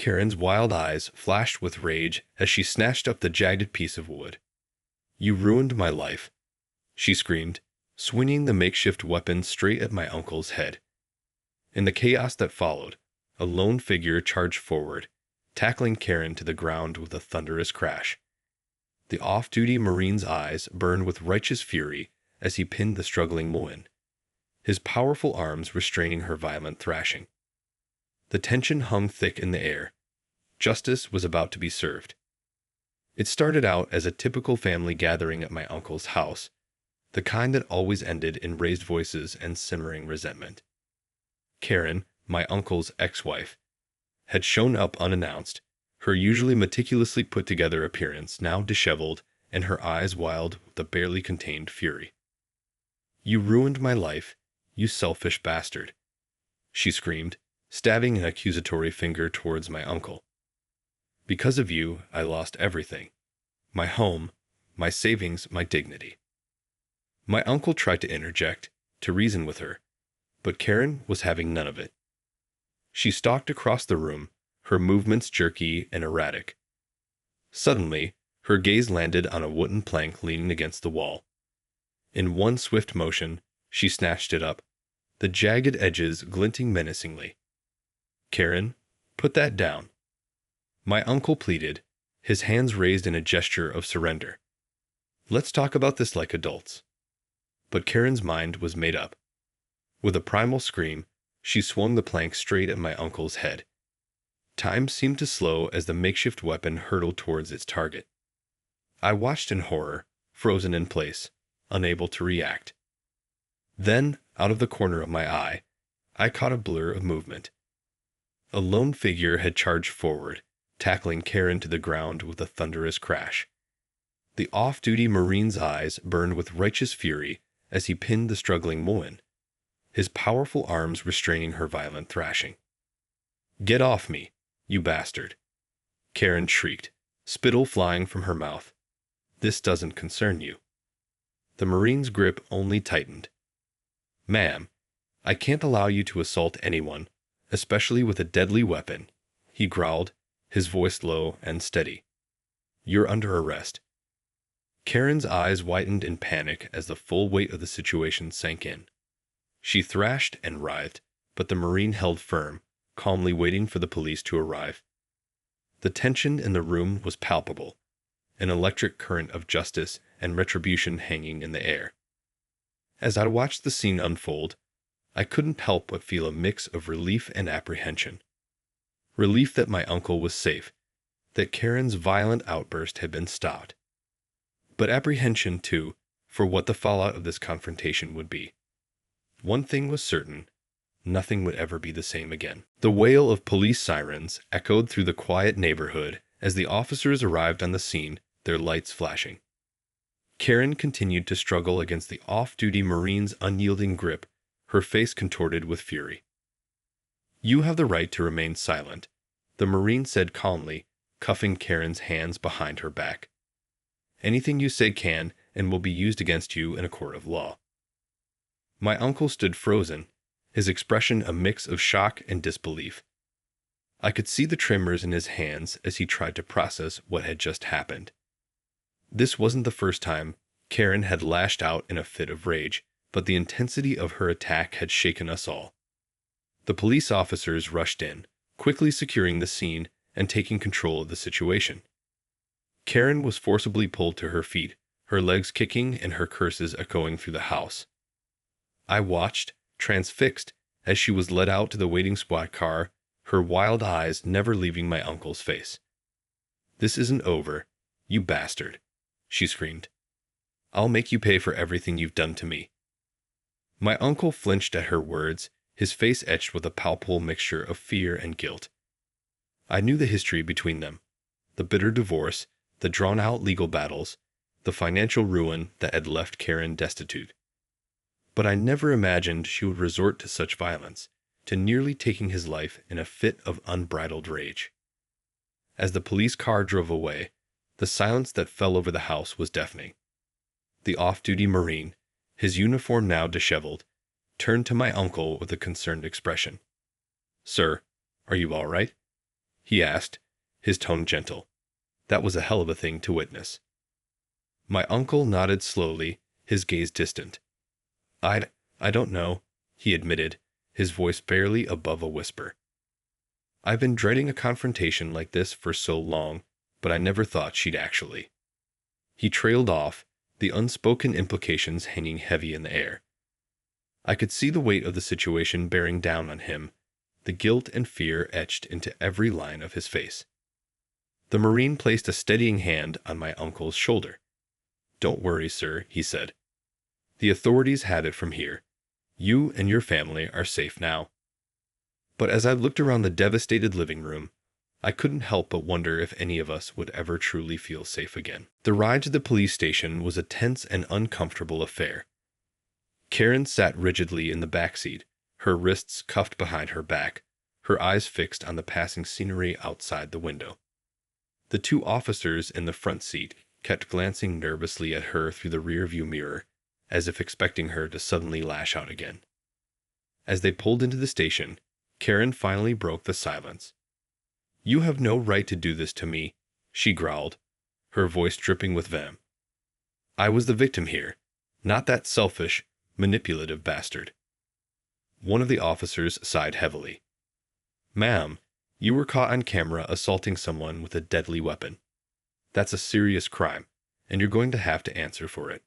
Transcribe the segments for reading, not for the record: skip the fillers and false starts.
Karen's wild eyes flashed with rage as she snatched up the jagged piece of wood. "You ruined my life," she screamed, swinging the makeshift weapon straight at my uncle's head. In the chaos that followed, a lone figure charged forward, tackling Karen to the ground with a thunderous crash. The off-duty Marine's eyes burned with righteous fury as he pinned the struggling woman, his powerful arms restraining her violent thrashing. The tension hung thick in the air. Justice was about to be served. It started out as a typical family gathering at my uncle's house, the kind that always ended in raised voices and simmering resentment. Karen, my uncle's ex-wife, had shown up unannounced, her usually meticulously put-together appearance now disheveled and her eyes wild with a barely contained fury. "You ruined my life, you selfish bastard," she screamed, stabbing an accusatory finger towards my uncle. "Because of you, I lost everything. My home, my savings, my dignity." My uncle tried to interject, to reason with her, but Karen was having none of it. She stalked across the room, her movements jerky and erratic. Suddenly, her gaze landed on a wooden plank leaning against the wall. In one swift motion, she snatched it up, the jagged edges glinting menacingly. "Karen, put that down," my uncle pleaded, his hands raised in a gesture of surrender. "Let's talk about this like adults." But Karen's mind was made up. With a primal scream, she swung the plank straight at my uncle's head. Time seemed to slow as the makeshift weapon hurtled towards its target. I watched in horror, frozen in place, unable to react. Then, out of the corner of my eye, I caught a blur of movement. A lone figure had charged forward, tackling Karen to the ground with a thunderous crash. The off-duty Marine's eyes burned with righteous fury as he pinned the struggling woman, his powerful arms restraining her violent thrashing. "Get off me, you bastard!" Karen shrieked, spittle flying from her mouth. "This doesn't concern you." The Marine's grip only tightened. "Ma'am, I can't allow you to assault anyone, especially with a deadly weapon," he growled, his voice low and steady. "You're under arrest." Karen's eyes widened in panic as the full weight of the situation sank in. She thrashed and writhed, but the Marine held firm, calmly waiting for the police to arrive. The tension in the room was palpable, an electric current of justice and retribution hanging in the air. As I watched the scene unfold, I couldn't help but feel a mix of relief and apprehension. Relief that my uncle was safe, that Karen's violent outburst had been stopped. But apprehension, too, for what the fallout of this confrontation would be. One thing was certain: nothing would ever be the same again. The wail of police sirens echoed through the quiet neighborhood as the officers arrived on the scene, their lights flashing. Karen continued to struggle against the off-duty Marine's unyielding grip, her face contorted with fury. "You have the right to remain silent," the Marine said calmly, cuffing Karen's hands behind her back. "Anything you say can and will be used against you in a court of law." My uncle stood frozen, his expression a mix of shock and disbelief. I could see the tremors in his hands as he tried to process what had just happened. This wasn't the first time Karen had lashed out in a fit of rage, but the intensity of her attack had shaken us all. The police officers rushed in, quickly securing the scene and taking control of the situation. Karen was forcibly pulled to her feet, her legs kicking and her curses echoing through the house. I watched, transfixed, as she was led out to the waiting squad car, her wild eyes never leaving my uncle's face. "This isn't over, you bastard," she screamed. "I'll make you pay for everything you've done to me." My uncle flinched at her words, his face etched with a palpable mixture of fear and guilt. I knew the history between them, the bitter divorce, the drawn-out legal battles, the financial ruin that had left Karen destitute. But I never imagined she would resort to such violence, to nearly taking his life in a fit of unbridled rage. As the police car drove away, the silence that fell over the house was deafening. The off-duty Marine, his uniform now disheveled, turned to my uncle with a concerned expression. "Sir, are you all right?" he asked, his tone gentle. That was a hell of a thing to witness. My uncle nodded slowly, his gaze distant. I don't know, he admitted, his voice barely above a whisper. I've been dreading a confrontation like this for so long, but I never thought she'd actually. He trailed off, the unspoken implications hanging heavy in the air. I could see the weight of the situation bearing down on him, the guilt and fear etched into every line of his face. The Marine placed a steadying hand on my uncle's shoulder. Don't worry, sir, he said. The authorities had it from here. You and your family are safe now. But as I looked around the devastated living room, I couldn't help but wonder if any of us would ever truly feel safe again. The ride to the police station was a tense and uncomfortable affair. Karen sat rigidly in the back seat, her wrists cuffed behind her back, her eyes fixed on the passing scenery outside the window. The two officers in the front seat kept glancing nervously at her through the rearview mirror, as if expecting her to suddenly lash out again. As they pulled into the station, Karen finally broke the silence. You have no right to do this to me, she growled, her voice dripping with venom. I was the victim here, not that selfish, manipulative bastard. One of the officers sighed heavily. Ma'am, you were caught on camera assaulting someone with a deadly weapon. That's a serious crime, and you're going to have to answer for it.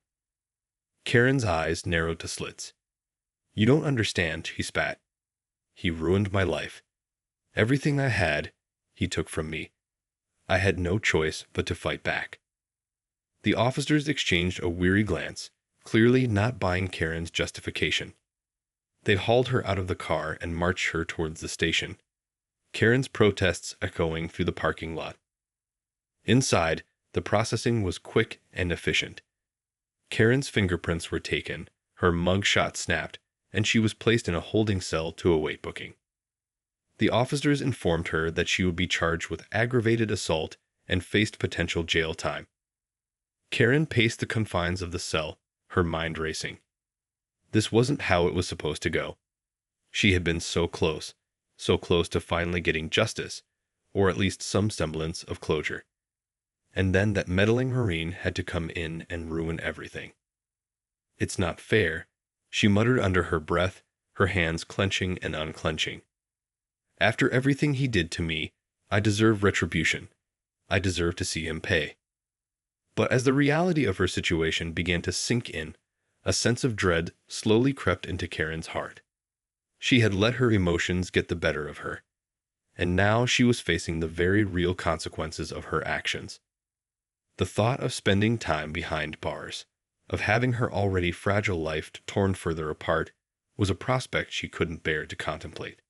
Karen's eyes narrowed to slits. You don't understand, he spat. He ruined my life. Everything I had, he took from me. I had no choice but to fight back. The officers exchanged a weary glance, clearly not buying Karen's justification. They hauled her out of the car and marched her towards the station, Karen's protests echoing through the parking lot. Inside, the processing was quick and efficient. Karen's fingerprints were taken, her mug shot snapped, and she was placed in a holding cell to await booking. The officers informed her that she would be charged with aggravated assault and faced potential jail time. Karen paced the confines of the cell, her mind racing. This wasn't how it was supposed to go. She had been so close to finally getting justice, or at least some semblance of closure. And then that meddling Marine had to come in and ruin everything. It's not fair, she muttered under her breath, her hands clenching and unclenching. After everything he did to me, I deserve retribution. I deserve to see him pay. But as the reality of her situation began to sink in, a sense of dread slowly crept into Karen's heart. She had let her emotions get the better of her, and now she was facing the very real consequences of her actions. The thought of spending time behind bars, of having her already fragile life torn further apart, was a prospect she couldn't bear to contemplate.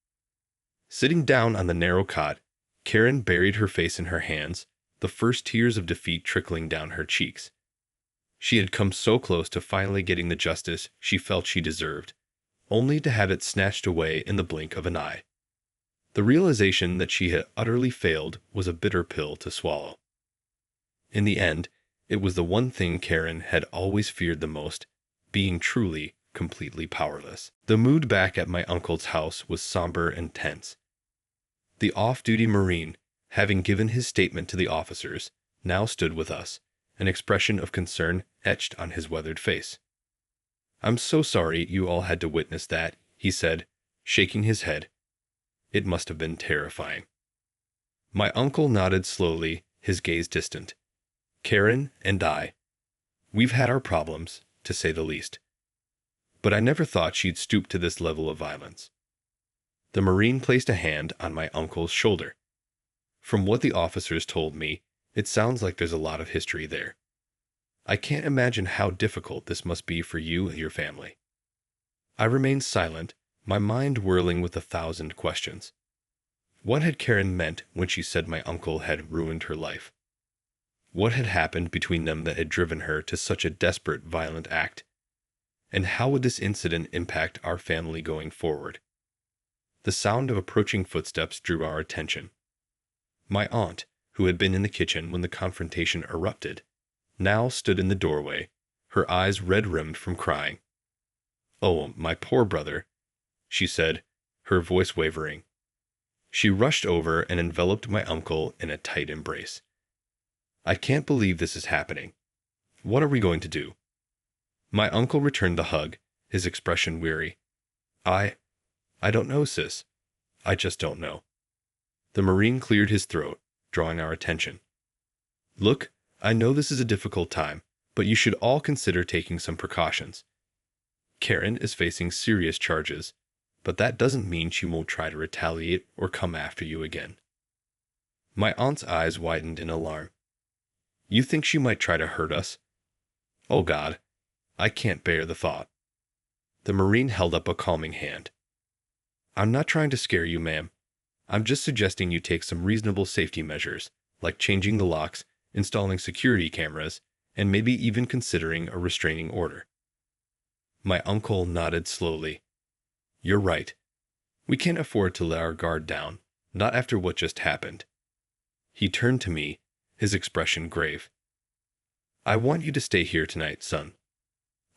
Sitting down on the narrow cot, Karen buried her face in her hands, the first tears of defeat trickling down her cheeks. She had come so close to finally getting the justice she felt she deserved, only to have it snatched away in the blink of an eye. The realization that she had utterly failed was a bitter pill to swallow. In the end, it was the one thing Karen had always feared the most, being truly, completely powerless. The mood back at my uncle's house was somber and tense. The off-duty Marine, having given his statement to the officers, now stood with us, an expression of concern etched on his weathered face. I'm so sorry you all had to witness that, he said, shaking his head. It must have been terrifying. My uncle nodded slowly, his gaze distant. Karen and I. We've had our problems, to say the least. But I never thought she'd stoop to this level of violence. The Marine placed a hand on my uncle's shoulder. From what the officers told me, it sounds like there's a lot of history there. I can't imagine how difficult this must be for you and your family. I remained silent, my mind whirling with 1,000 questions. What had Karen meant when she said my uncle had ruined her life? What had happened between them that had driven her to such a desperate, violent act? And how would this incident impact our family going forward? The sound of approaching footsteps drew our attention. My aunt, who had been in the kitchen when the confrontation erupted, now stood in the doorway, her eyes red-rimmed from crying. "Oh, my poor brother," she said, her voice wavering. She rushed over and enveloped my uncle in a tight embrace. I can't believe this is happening. What are we going to do? My uncle returned the hug, his expression weary. I don't know, sis. I just don't know. The Marine cleared his throat, drawing our attention. Look, I know this is a difficult time, but you should all consider taking some precautions. Karen is facing serious charges, but that doesn't mean she won't try to retaliate or come after you again. My aunt's eyes widened in alarm. You think she might try to hurt us? Oh God, I can't bear the thought. The Marine held up a calming hand. I'm not trying to scare you, ma'am. I'm just suggesting you take some reasonable safety measures, like changing the locks, installing security cameras, and maybe even considering a restraining order. My uncle nodded slowly. You're right. We can't afford to let our guard down, not after what just happened. He turned to me, his expression grave. I want you to stay here tonight, son.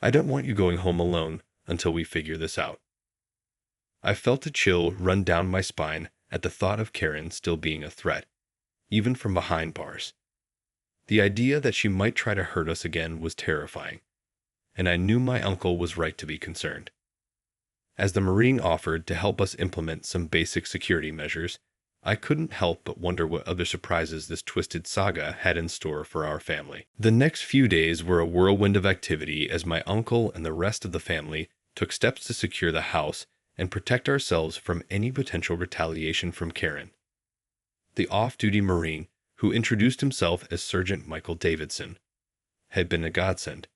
I don't want you going home alone until we figure this out. I felt a chill run down my spine at the thought of Karen still being a threat, even from behind bars. The idea that she might try to hurt us again was terrifying, and I knew my uncle was right to be concerned. As the Marine offered to help us implement some basic security measures, I couldn't help but wonder what other surprises this twisted saga had in store for our family. The next few days were a whirlwind of activity as my uncle and the rest of the family took steps to secure the house and protect ourselves from any potential retaliation from Karen. The off-duty Marine, who introduced himself as Sergeant Michael Davidson, had been a godsend,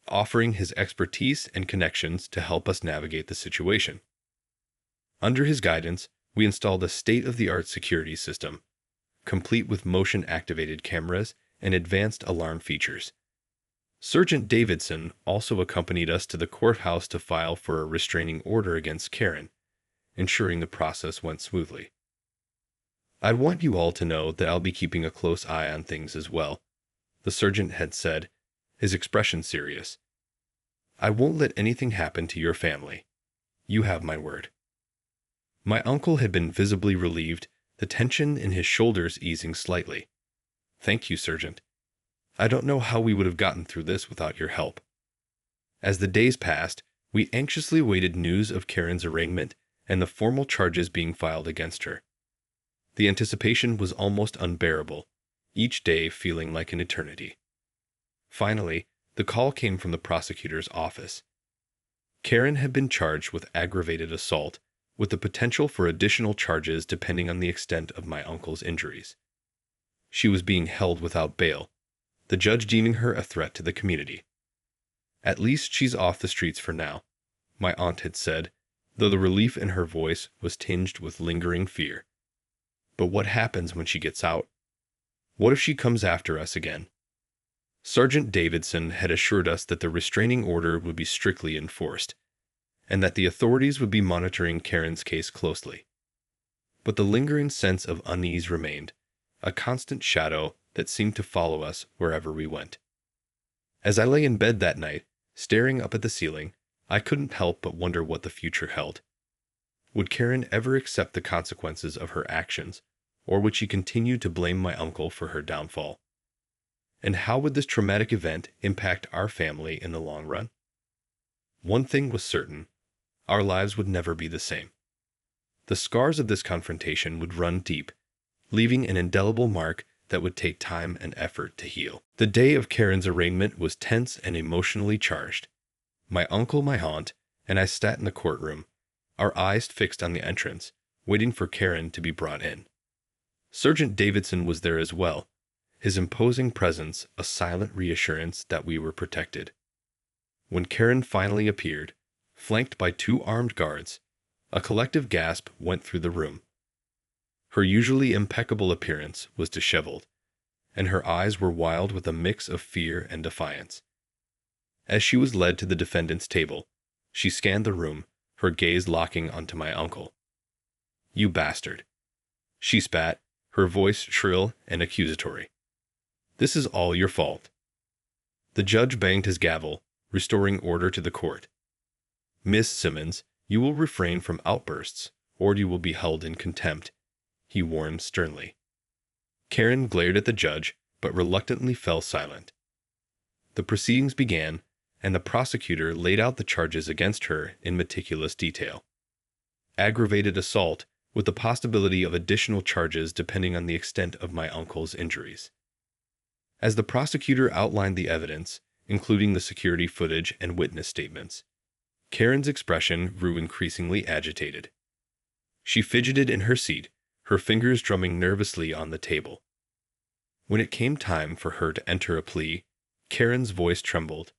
offering his expertise and connections to help us navigate the situation. Under his guidance, we installed a state-of-the-art security system, complete with motion-activated cameras and advanced alarm features. Sergeant Davidson also accompanied us to the courthouse to file for a restraining order against Karen, ensuring the process went smoothly. I'd want you all to know that I'll be keeping a close eye on things as well, the sergeant had said, his expression serious. I won't let anything happen to your family. You have my word. My uncle had been visibly relieved, the tension in his shoulders easing slightly. Thank you, Sergeant. I don't know how we would have gotten through this without your help. As the days passed, we anxiously awaited news of Karen's arraignment and the formal charges being filed against her. The anticipation was almost unbearable, each day feeling like an eternity. Finally, the call came from the prosecutor's office. Karen had been charged with aggravated assault, with the potential for additional charges depending on the extent of my uncle's injuries. She was being held without bail, the judge deeming her a threat to the community. At least she's off the streets for now, my aunt had said, though the relief in her voice was tinged with lingering fear. But what happens when she gets out? What if she comes after us again? Sergeant Davidson had assured us that the restraining order would be strictly enforced, and that the authorities would be monitoring Karen's case closely. But the lingering sense of unease remained, a constant shadow that seemed to follow us wherever we went. As I lay in bed that night, staring up at the ceiling, I couldn't help but wonder what the future held. Would Karen ever accept the consequences of her actions, or would she continue to blame my uncle for her downfall? And how would this traumatic event impact our family in the long run? One thing was certain: our lives would never be the same. The scars of this confrontation would run deep, leaving an indelible mark that would take time and effort to heal. The day of Karen's arraignment was tense and emotionally charged. My uncle, my aunt, and I sat in the courtroom, our eyes fixed on the entrance, waiting for Karen to be brought in. Sergeant Davidson was there as well, his imposing presence a silent reassurance that we were protected. When Karen finally appeared, flanked by 2 armed guards, a collective gasp went through the room. Her usually impeccable appearance was disheveled, and her eyes were wild with a mix of fear and defiance. As she was led to the defendant's table, she scanned the room, her gaze locking onto my uncle. "You bastard," she spat, her voice shrill and accusatory. "This is all your fault." The judge banged his gavel, restoring order to the court. "Miss Simmons, you will refrain from outbursts, or you will be held in contempt," he warned sternly. Karen glared at the judge, but reluctantly fell silent. The proceedings began, and the prosecutor laid out the charges against her in meticulous detail. Aggravated assault, with the possibility of additional charges depending on the extent of my uncle's injuries. As the prosecutor outlined the evidence, including the security footage and witness statements, Karen's expression grew increasingly agitated. She fidgeted in her seat, her fingers drumming nervously on the table. When it came time for her to enter a plea, Karen's voice trembled.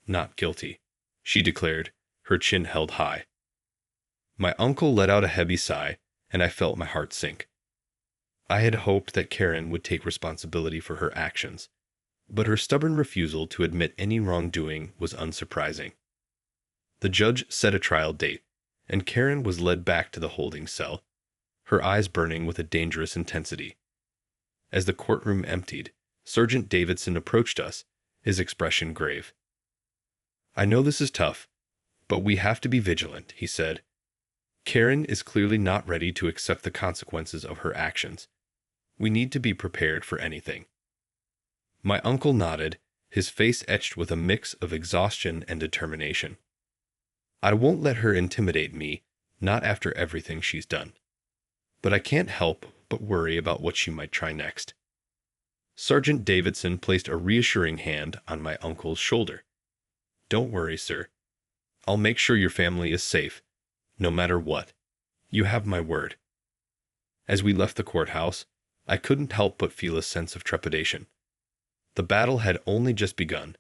"Not guilty," she declared, her chin held high. My uncle let out a heavy sigh, and I felt my heart sink. I had hoped that Karen would take responsibility for her actions, but her stubborn refusal to admit any wrongdoing was unsurprising. The judge set a trial date, and Karen was led back to the holding cell, her eyes burning with a dangerous intensity. As the courtroom emptied, Sergeant Davidson approached us, his expression grave. "I know this is tough, but we have to be vigilant," he said. "Karen is clearly not ready to accept the consequences of her actions. We need to be prepared for anything." My uncle nodded, his face etched with a mix of exhaustion and determination. "I won't let her intimidate me, not after everything she's done. But I can't help but worry about what she might try next." Sergeant Davidson placed a reassuring hand on my uncle's shoulder. "Don't worry, sir. I'll make sure your family is safe, no matter what. You have my word." As we left the courthouse, I couldn't help but feel a sense of trepidation. The battle had only just begun,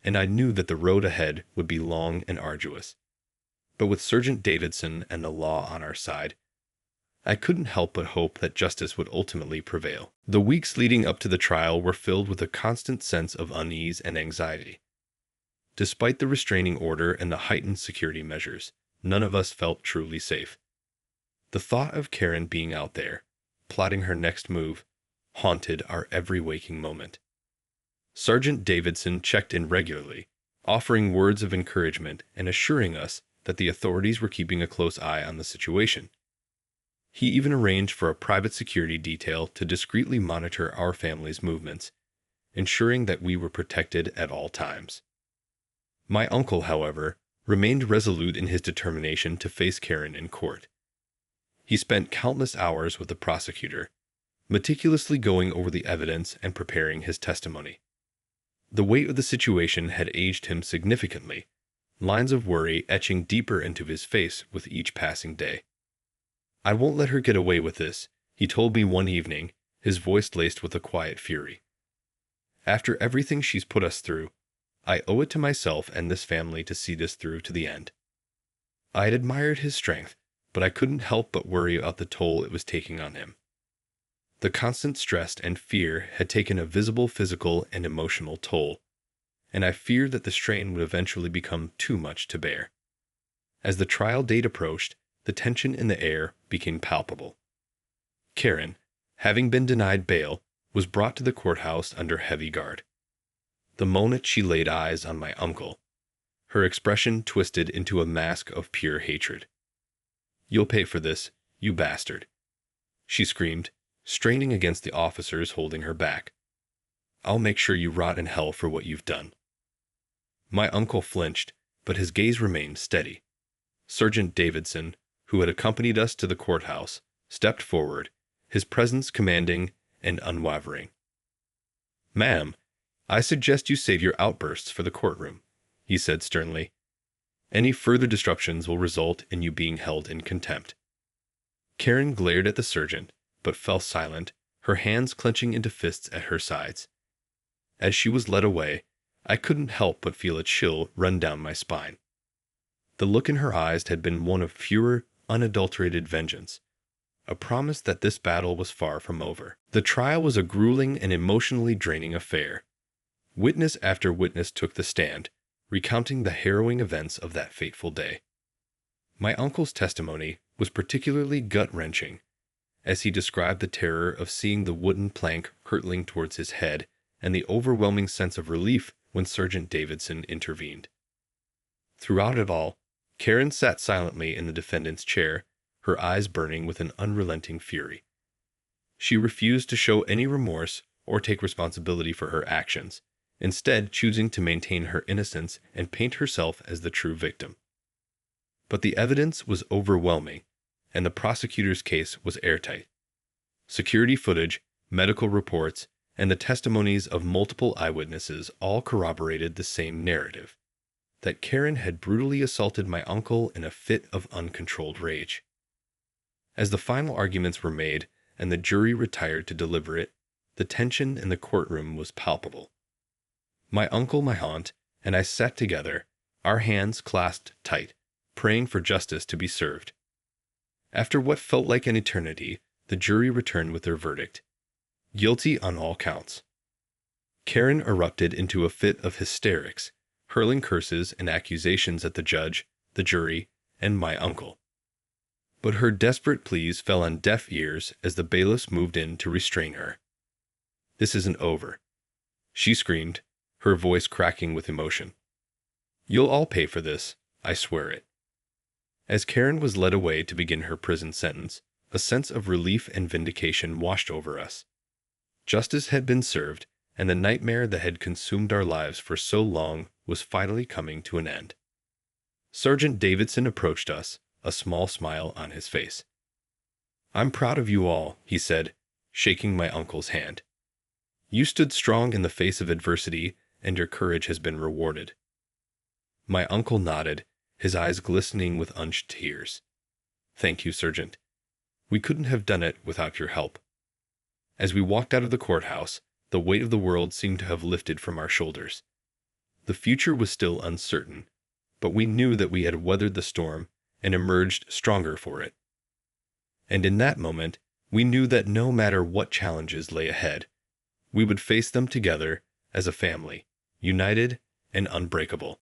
and I knew that the road ahead would be long and arduous. But with Sergeant Davidson and the law on our side, I couldn't help but hope that justice would ultimately prevail. The weeks leading up to the trial were filled with a constant sense of unease and anxiety. Despite the restraining order and the heightened security measures, none of us felt truly safe. The thought of Karen being out there, plotting her next move, haunted our every waking moment. Sergeant Davidson checked in regularly, offering words of encouragement and assuring us that the authorities were keeping a close eye on the situation. He even arranged for a private security detail to discreetly monitor our family's movements, ensuring that we were protected at all times. My uncle, however, remained resolute in his determination to face Karen in court. He spent countless hours with the prosecutor, meticulously going over the evidence and preparing his testimony. The weight of the situation had aged him significantly, lines of worry etching deeper into his face with each passing day. "I won't let her get away with this," he told me one evening, his voice laced with a quiet fury. "After everything she's put us through, I owe it to myself and this family to see this through to the end." I had admired his strength, but I couldn't help but worry about the toll it was taking on him. The constant stress and fear had taken a visible physical and emotional toll, and I feared that the strain would eventually become too much to bear. As the trial date approached, the tension in the air became palpable. Karen, having been denied bail, was brought to the courthouse under heavy guard. The moment she laid eyes on my uncle, her expression twisted into a mask of pure hatred. "You'll pay for this, you bastard," she screamed, straining against the officers holding her back. "I'll make sure you rot in hell for what you've done." My uncle flinched, but his gaze remained steady. Sergeant Davidson, who had accompanied us to the courthouse, stepped forward, his presence commanding and unwavering. "Ma'am, I suggest you save your outbursts for the courtroom," he said sternly. "Any further disruptions will result in you being held in contempt." Karen glared at the sergeant, but fell silent, her hands clenching into fists at her sides. As she was led away, I couldn't help but feel a chill run down my spine. The look in her eyes had been one of pure, unadulterated vengeance, a promise that this battle was far from over. The trial was a grueling and emotionally draining affair. Witness after witness took the stand, recounting the harrowing events of that fateful day. My uncle's testimony was particularly gut-wrenching, as he described the terror of seeing the wooden plank hurtling towards his head and the overwhelming sense of relief when Sergeant Davidson intervened. Throughout it all, Karen sat silently in the defendant's chair, her eyes burning with an unrelenting fury. She refused to show any remorse or take responsibility for her actions, instead choosing to maintain her innocence and paint herself as the true victim. But the evidence was overwhelming, and the prosecutor's case was airtight. Security footage, medical reports, and the testimonies of multiple eyewitnesses all corroborated the same narrative: that Karen had brutally assaulted my uncle in a fit of uncontrolled rage. As the final arguments were made and the jury retired to deliberate, the tension in the courtroom was palpable. My uncle, my aunt, and I sat together, our hands clasped tight, praying for justice to be served. After what felt like an eternity, the jury returned with their verdict: guilty on all counts. Karen erupted into a fit of hysterics, hurling curses and accusations at the judge, the jury, and my uncle. But her desperate pleas fell on deaf ears as the bailiffs moved in to restrain her. "This isn't over," she screamed, her voice cracking with emotion. "You'll all pay for this, I swear it." As Karen was led away to begin her prison sentence, a sense of relief and vindication washed over us. Justice had been served, and the nightmare that had consumed our lives for so long was finally coming to an end. Sergeant Davidson approached us, a small smile on his face. "I'm proud of you all," he said, shaking my uncle's hand. "You stood strong in the face of adversity, and your courage has been rewarded." My uncle nodded, his eyes glistening with unshed tears. "Thank you, Sergeant. We couldn't have done it without your help." As we walked out of the courthouse, the weight of the world seemed to have lifted from our shoulders. The future was still uncertain, but we knew that we had weathered the storm and emerged stronger for it. And in that moment, we knew that no matter what challenges lay ahead, we would face them together as a family, united and unbreakable.